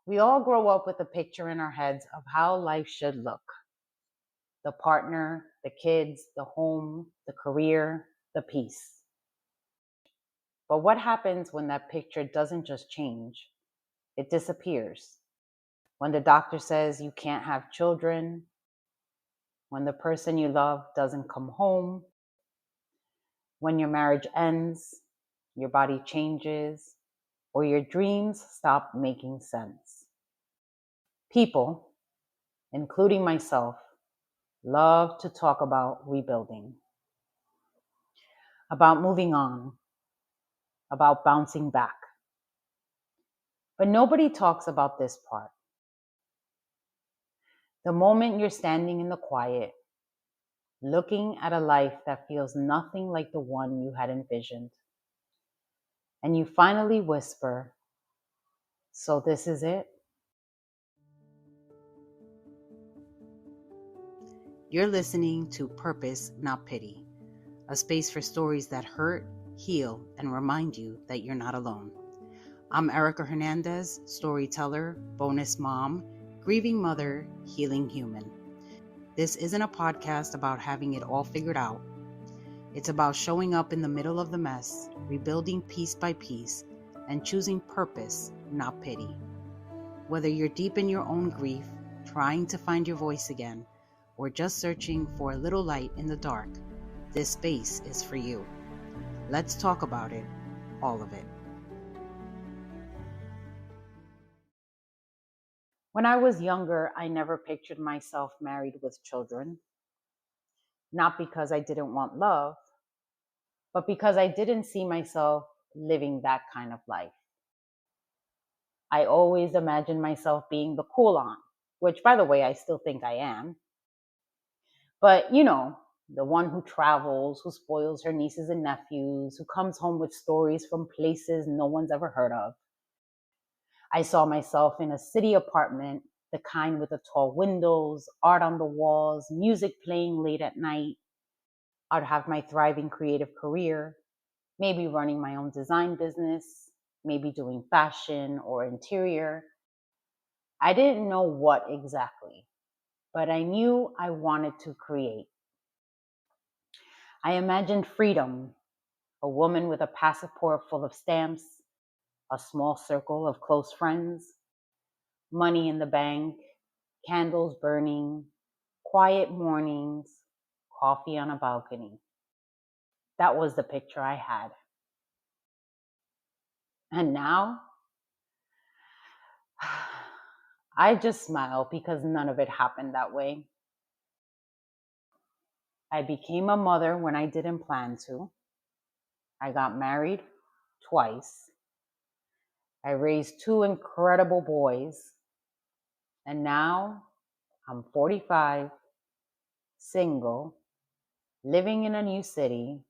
We all grow up with a picture in our heads of how life should look: the partner, the kids, the home, the career, the peace. But what happens when that picture doesn't just change? It disappears. When the doctor says you can't have children, when the person you love doesn't come home, when your marriage ends, your body changes, or your dreams stop making sense. People, including myself, love to talk about rebuilding, about moving on, about bouncing back. But nobody talks about this part. The moment you're standing in the quiet, looking at a life that feels nothing like the one you had envisioned, and you finally whisper, "So this is it?" You're listening to Purpose, Not Pity, a space for stories that hurt, heal, and remind you that you're not alone. I'm Erika Hernandez, storyteller, bonus mom, grieving mother, healing human. This isn't a podcast about having it all figured out. It's about showing up in the middle of the mess, rebuilding piece by piece, and choosing purpose, not pity. Whether you're deep in your own grief, trying to find your voice again, or just searching for a little light in the dark, this space is for you. Let's talk about it, all of it. When I was younger, I never pictured myself married with children. Not because I didn't want love, but because I didn't see myself living that kind of life. I always imagined myself being the cool aunt, which, by the way, I still think I am. But, the one who travels, who spoils her nieces and nephews, who comes home with stories from places no one's ever heard of. I saw myself in a city apartment, the kind with the tall windows, art on the walls, music playing late at night. I'd have my thriving creative career, maybe running my own design business, maybe doing fashion or interior. I didn't know what exactly, but I knew I wanted to create. I imagined freedom, a woman with a passport full of stamps, a small circle of close friends, money in the bank, candles burning, quiet mornings, coffee on a balcony. That was the picture I had. And now, I just smile because none of it happened that way. I became a mother when I didn't plan to. I got married twice. I raised two incredible boys. And now I'm 45, single, living in a new city,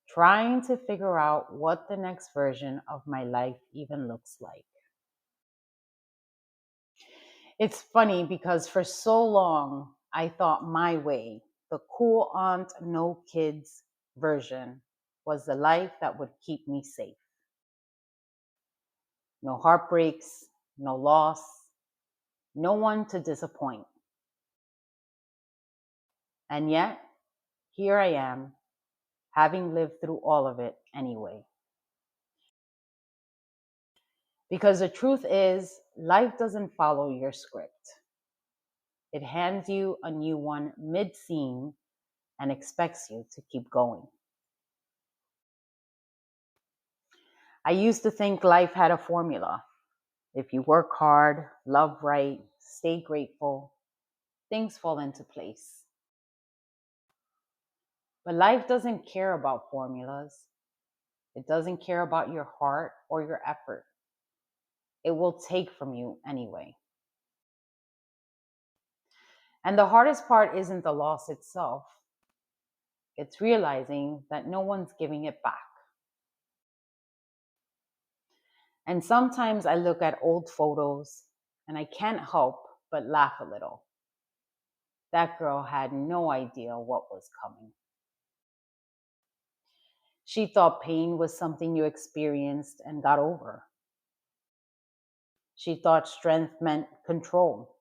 trying to figure out what the next version of my life even looks like. It's funny because for so long, I thought my way, the cool aunt, no kids version, was the life that would keep me safe. No heartbreaks, no loss, no one to disappoint. And yet, here I am, having lived through all of it anyway. Because the truth is, life doesn't follow your script. It hands you a new one mid-scene and expects you to keep going. I used to think life had a formula. If you work hard, love right, stay grateful, things fall into place. But life doesn't care about formulas. It doesn't care about your heart or your effort. It will take from you anyway. And the hardest part isn't the loss itself. It's realizing that no one's giving it back. And sometimes I look at old photos and I can't help but laugh a little. That girl had no idea what was coming. She thought pain was something you experienced and got over. She thought strength meant control.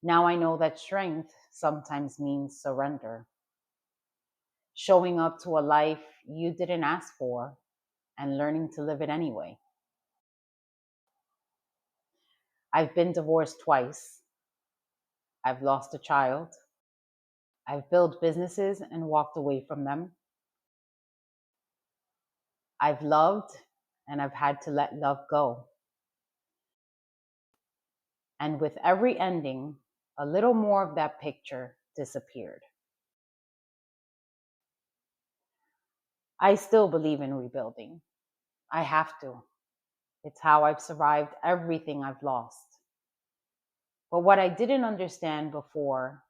Now I know that strength sometimes means surrender, showing up to a life you didn't ask for and learning to live it anyway. I've been divorced twice. I've lost a child. I've built businesses and walked away from them. I've loved and I've had to let love go. And with every ending, a little more of that picture disappeared. I still believe in rebuilding. I have to. It's how I've survived everything I've lost. But what I didn't understand before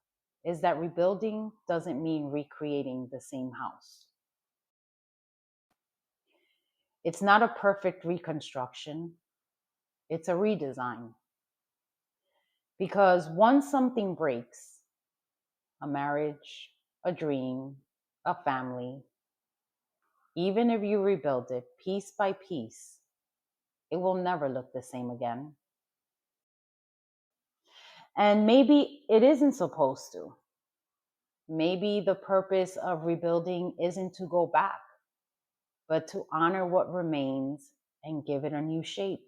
is that rebuilding doesn't mean recreating the same house. It's not a perfect reconstruction, it's a redesign. Because once something breaks, a marriage, a dream, a family, even if you rebuild it piece by piece, it will never look the same again. And maybe it isn't supposed to. Maybe the purpose of rebuilding isn't to go back, but to honor what remains and give it a new shape.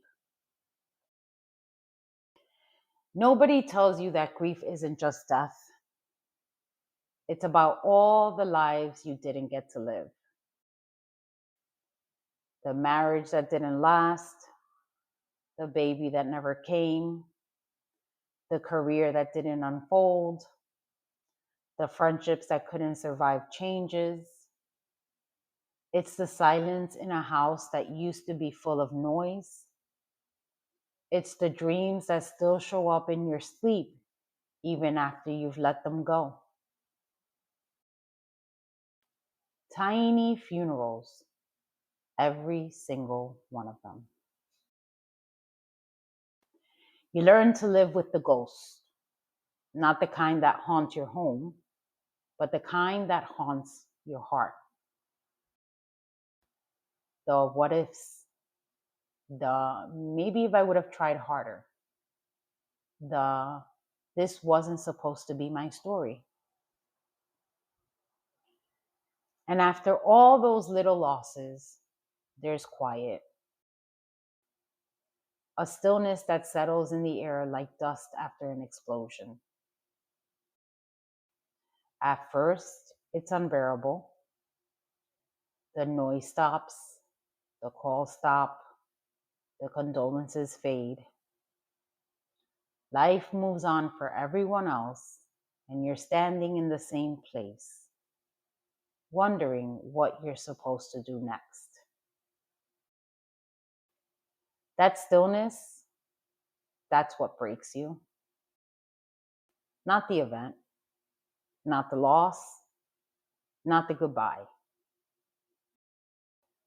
Nobody tells you that grief isn't just death. It's about all the lives you didn't get to live. The marriage that didn't last, the baby that never came, the career that didn't unfold, the friendships that couldn't survive changes. It's the silence in a house that used to be full of noise. It's the dreams that still show up in your sleep, even after you've let them go. Tiny funerals, every single one of them. You learn to live with the ghosts, not the kind that haunt your home, but the kind that haunts your heart. The what ifs, the maybe if I would have tried harder, the this wasn't supposed to be my story. And after all those little losses, there's quiet, a stillness that settles in the air like dust after an explosion. At first, it's unbearable. The noise stops, the calls stop, the condolences fade. Life moves on for everyone else, and you're standing in the same place, wondering what you're supposed to do next. That stillness, that's what breaks you. Not the event, not the loss, not the goodbye,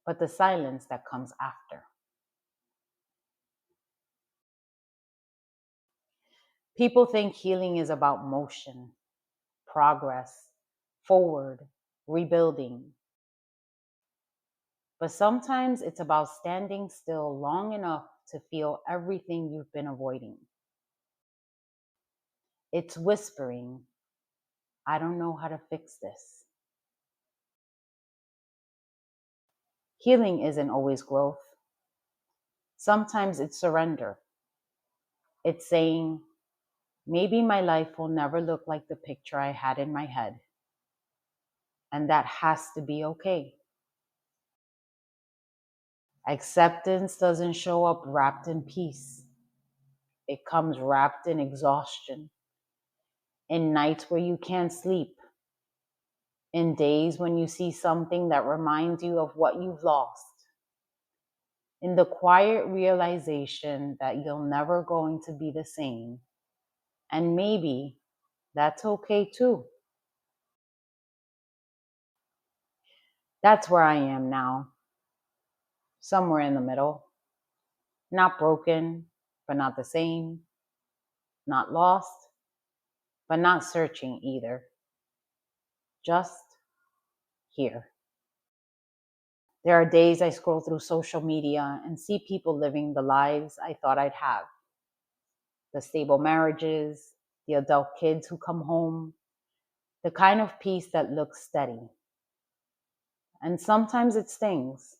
but the silence that comes after. People think healing is about motion, progress, forward, rebuilding. But sometimes it's about standing still long enough to feel everything you've been avoiding. It's whispering, I don't know how to fix this. Healing isn't always growth. Sometimes it's surrender. It's saying, maybe my life will never look like the picture I had in my head. And that has to be okay. Acceptance doesn't show up wrapped in peace. It comes wrapped in exhaustion, in nights where you can't sleep, in days when you see something that reminds you of what you've lost, in the quiet realization that you're never going to be the same. And maybe that's okay too. That's where I am now, somewhere in the middle. Not broken, but not the same. Not lost, but not searching either. Just here. There are days I scroll through social media and see people living the lives I thought I'd have. The stable marriages, the adult kids who come home, the kind of peace that looks steady. And sometimes it stings.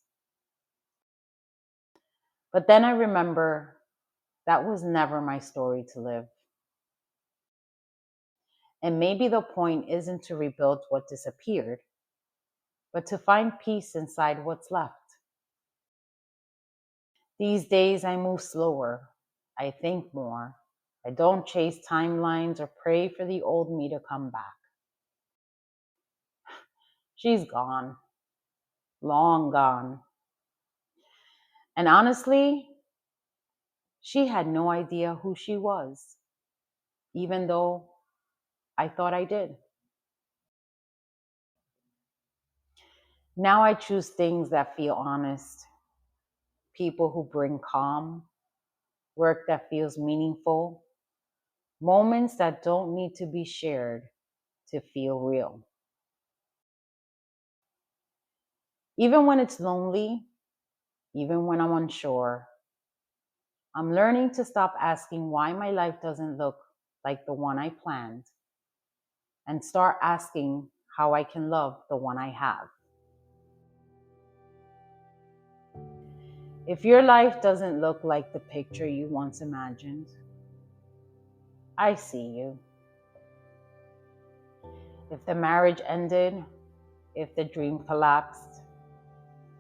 But then I remember that was never my story to live. And maybe the point isn't to rebuild what disappeared, but to find peace inside what's left. These days I move slower. I think more. I don't chase timelines or pray for the old me to come back. She's gone, long gone. And honestly, she had no idea who she was, even though I thought I did. Now I choose things that feel honest, people who bring calm, work that feels meaningful, moments that don't need to be shared to feel real. Even when it's lonely, even when I'm unsure, I'm learning to stop asking why my life doesn't look like the one I planned and start asking how I can love the one I have. If your life doesn't look like the picture you once imagined, I see you. If the marriage ended, if the dream collapsed,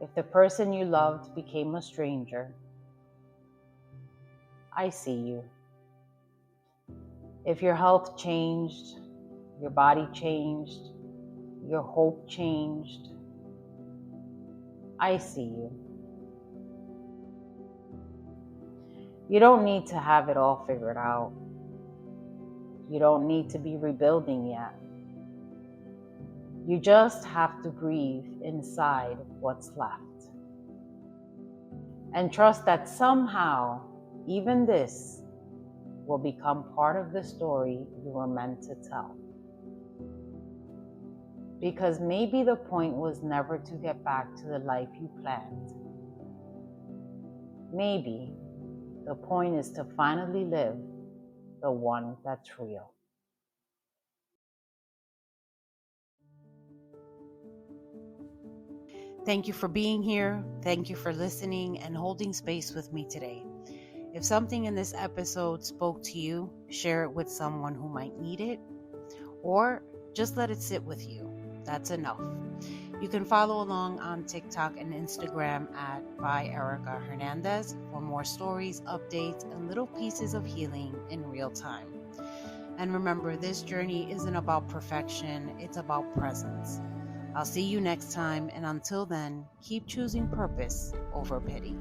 if the person you loved became a stranger, I see you. If your health changed, your body changed, your hope changed, I see you. You don't need to have it all figured out. You don't need to be rebuilding yet. You just have to grieve inside what's left. And trust that somehow, even this will become part of the story you were meant to tell. Because maybe the point was never to get back to the life you planned. Maybe the point is to finally live the one that's real. Thank you for being here. Thank you for listening and holding space with me today. If something in this episode spoke to you, share it with someone who might need it, or just let it sit with you. That's enough. You can follow along on TikTok and Instagram at by Erika Hernandez for more stories, updates, and little pieces of healing in real time. And remember, this journey isn't about perfection, it's about presence. I'll see you next time, and until then, keep choosing purpose over pity.